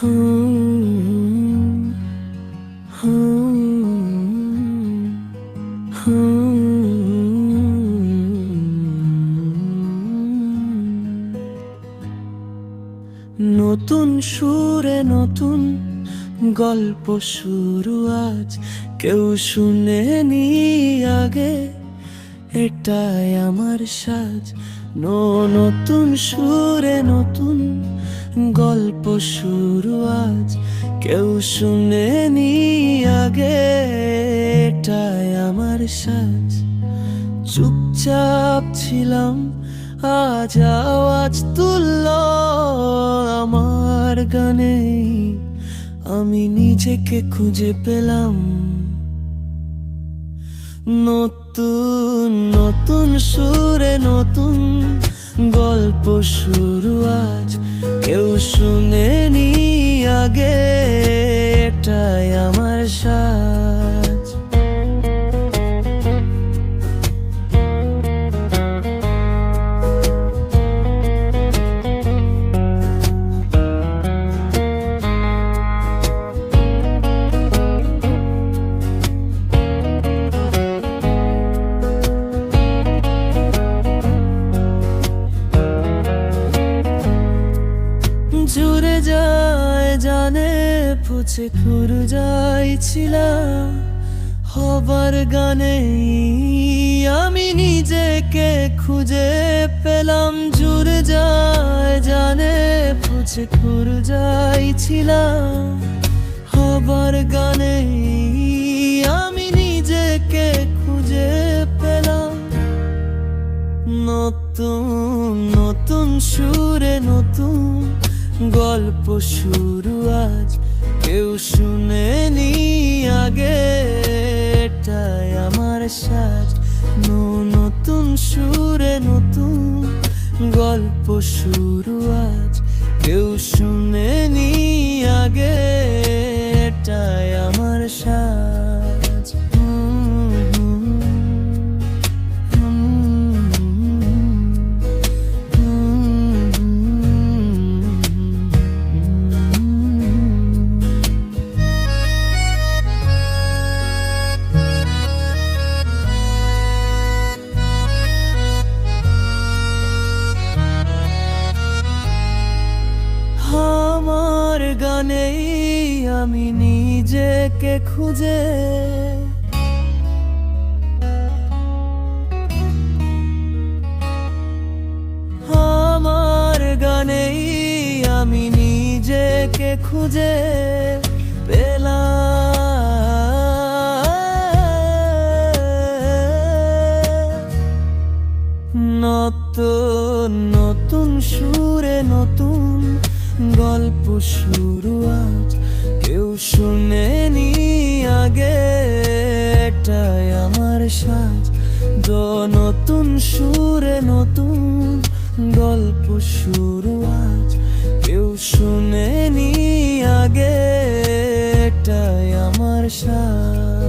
নতুন সুরে নতুন গল্প শুরু আজ, কেউ শুনেনি আগে, এটাই আমার সাজ। নতুন সুরে নতুন গল্প শুরু আজ, কেউ শুনেনি আগে, এটাই আমার সাজ। চুপচাপ ছিলাম, আজ আওয়াজ তুলল আমার গানে, আমি নিজেকে খুঁজে পেলাম। নতুন নতুন সুরে নতুন গল্প শুরু আজ, কেউ শুনেনি আগে, এটাই আমার সাজ। জুড়ে যায় জানে পুছে খুর যাইছিলাম, হবার গানে আমি নিজেকে খুঁজে পেলাম। জুড়ে যায় জানে পুছে খুর যাইছিলাম, হবার গানে আমি নিজেকে খুঁজে পেলাম। নতুন নতুন সুরে নতুন গল্প শুরু আজ, কেউ শুনেনি আগে, এটাই আমার সাজ। নতুন সুরে নতুন গল্প শুরু আজ, কেউ শুনেনি আগে, এটাই আমার সাজ। আমার গানেই আমি নিজেকে খুঁজে, আমার গানেই আমি নিজেকে খুঁজে পেলাম। নতুন নতুন সুরে নতুন গল্প শুরু আজ, কেউ শুনেনি আগে, এটাই আমার সাজ। নতুন সুরে নতুন গল্প শুরু আজ, কেউ শুনেনি আগে, এটাই আমার সাজ।